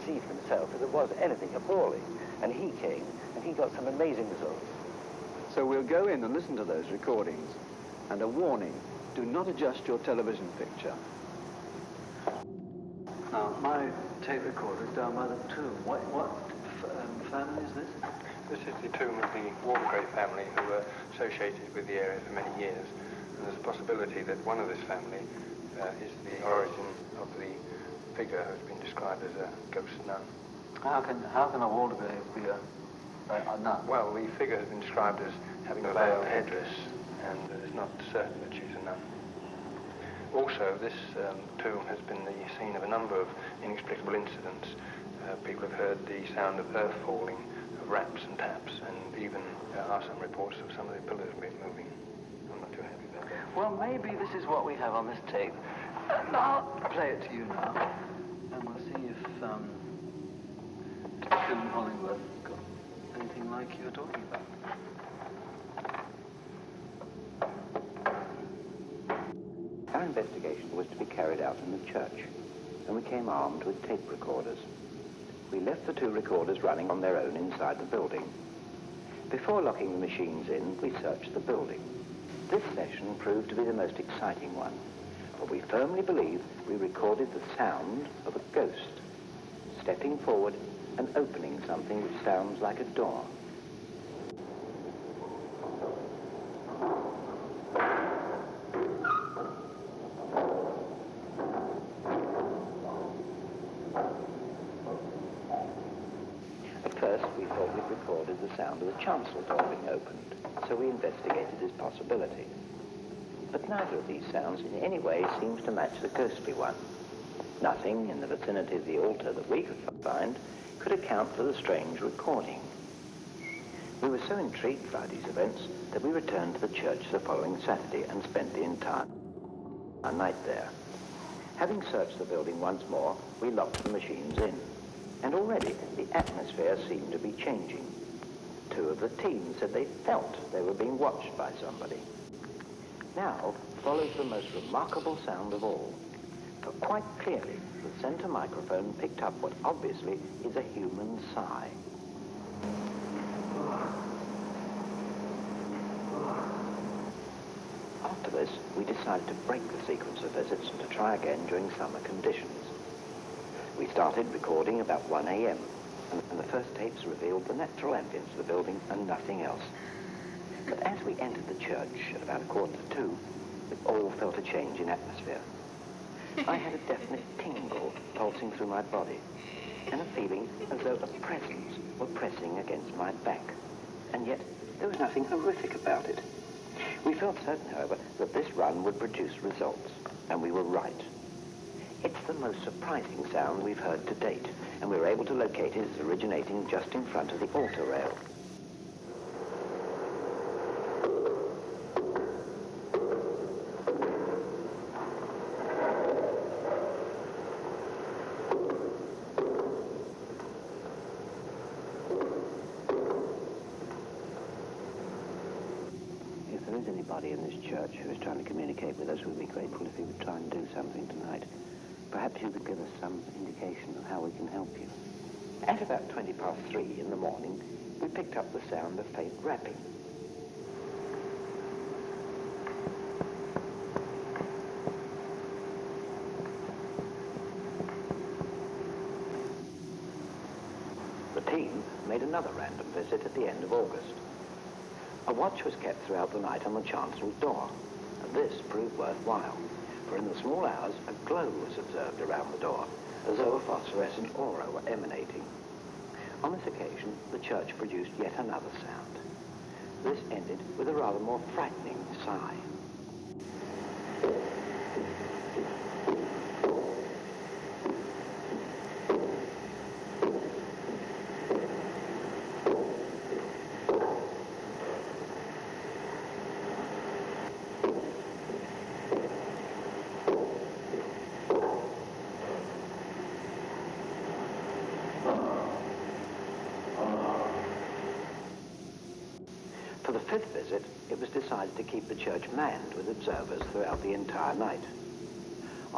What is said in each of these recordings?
see for himself if there was anything at Borley. And he came, and he got some amazing results. So we'll go in and listen to those recordings. And a warning, do not adjust your television picture. Now, my tape recorder is down by the tomb. What family is this? This is the tomb of the Wargrave family, who were associated with the area for many years. And there's a possibility that one of this family is the origin of the figure who's been described as a ghost nun. How can a Wargrave be a nun? Well, the figure has been described as having a veiled headdress, and it's not certain that she's a nun. Also, this tomb has been the scene of a number of inexplicable incidents. People have heard the sound of earth falling, of raps and taps, and even are some reports of some of the pillars moving. I'm not too happy about that. Well, maybe this is what we have on this tape. And I'll play it to you now, and we'll see if Tim Hollingworth got anything like you were talking about. Our investigation was to be carried out in the church, and we came armed with tape recorders. We left the 2 recorders running on their own inside the building. Before locking the machines in, we searched the building. This session proved to be the most exciting one, but we firmly believe we recorded the sound of a ghost stepping forward and opening something which sounds like a door. First, we thought we'd recorded the sound of the chancel door being opened, so we investigated this possibility. But neither of these sounds in any way seems to match the ghostly one. Nothing in the vicinity of the altar that we could find could account for the strange recording. We were so intrigued by these events that we returned to the church the following Saturday and spent the entire night there. Having searched the building once more, we locked the machines in. And already the atmosphere seemed to be changing. 2 of the team said they felt they were being watched by somebody. Now follows the most remarkable sound of all. For quite clearly, the center microphone picked up what obviously is a human sigh. After this, we decided to break the sequence of visits and to try again during summer conditions. We started recording about 1 a.m. and the first tapes revealed the natural ambience of the building and nothing else. But as we entered the church at about 1:45, we all felt a change in atmosphere. I had a definite tingle pulsing through my body and a feeling as though a presence were pressing against my back. And yet there was nothing horrific about it. We felt certain, however, that this run would produce results, and we were right. It's the most surprising sound we've heard to date, and we were able to locate it as originating just in front of the altar rail. If there is anybody in this church who is trying to communicate with us, we'd be grateful if he would try and do something tonight. Perhaps you could give us some indication of how we can help you. At about 3:20 in the morning, we picked up the sound of faint rapping. The team made another random visit at the end of August. A watch was kept throughout the night on the chancel door, and this proved worthwhile. For in the small hours, a glow was observed around the door, as though a phosphorescent aura were emanating. On this occasion, the church produced yet another sound. This ended with a rather more frightening sigh. For the 5th visit, it was decided to keep the church manned with observers throughout the entire night.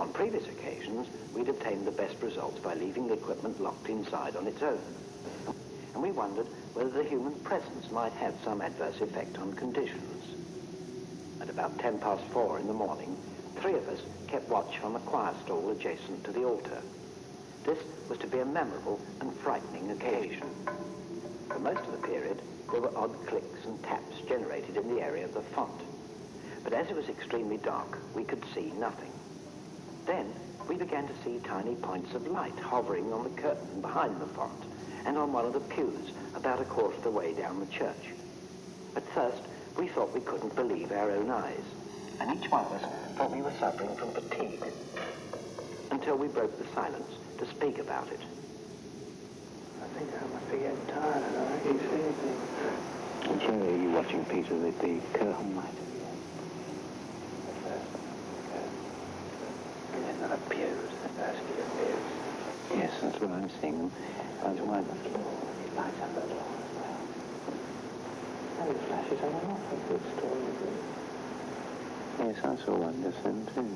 On previous occasions, we'd obtained the best results by leaving the equipment locked inside on its own. And we wondered whether the human presence might have some adverse effect on conditions. At about 4:10 in the morning, 3 of us kept watch on the choir stall adjacent to the altar. This was to be a memorable and frightening occasion. For most of the period, there were odd clicks and taps generated in the area of the font. But as it was extremely dark, we could see nothing. Then, we began to see tiny points of light hovering on the curtain behind the font and on one of the pews about a quarter of the way down the church. At first, we thought we couldn't believe our own eyes, and each one of us thought we were suffering from fatigue, until we broke the silence to speak about it. I think I must be getting tired and I keep seeing things. Which area are you watching, Peter, with the curtain light? In the pews, the basket of pews. Yes, that's what I'm seeing. That's why the Lights up at all as well. And it flashes on and off. A good story, isn't it? Yes, I saw one just then too.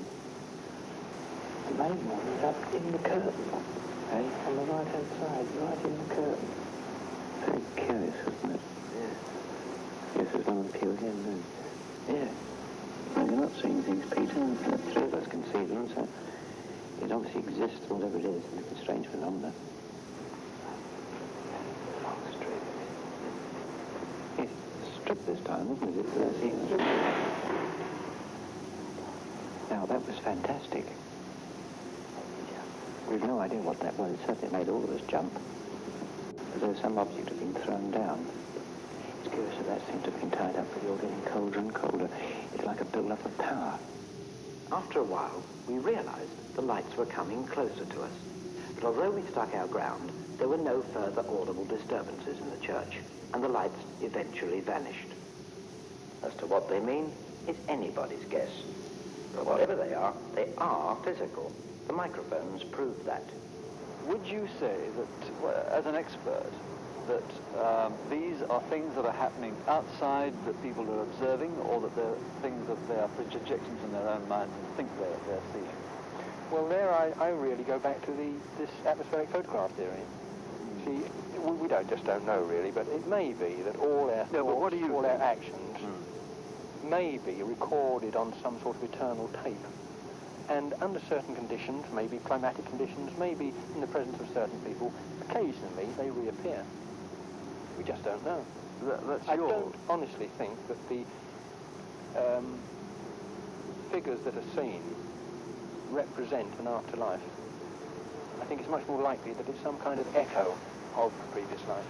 The main one is up in the curtain. Hey? On the right-hand side, right in the curtain. Very curious, isn't it? Yeah. Yes, there's one on the pew again, then. Yeah. Well, you're not seeing things, Peter. The 3 of us can see them, so it obviously exists, whatever it is. It's a strange phenomenon. Long street. It's stripped this time, isn't it? Now, that was fantastic. We've no idea what that was. It certainly made all of us jump, as though some object had been thrown down. It's curious that that seemed to have been tied up, but you're getting colder and colder. It's like a build-up of power. After a while, we realized the lights were coming closer to us. But although we stuck our ground, there were no further audible disturbances in the church, and the lights eventually vanished. As to what they mean, it's anybody's guess. But whatever they are physical. The microphones prove that. Would you say that, well, as an expert, that these are things that are happening outside that people are observing, or that they're things that they are projections in their own minds and think they're seeing? Well, there I really go back to this atmospheric photograph theory. See, we don't know really, but it may be that all our thoughts, all our actions may be recorded on some sort of eternal tape. And under certain conditions, maybe climatic conditions, maybe in the presence of certain people, occasionally they reappear. We just don't know. I don't honestly think that the figures that are seen represent an afterlife. I think it's much more likely that it's some kind of echo of the previous life.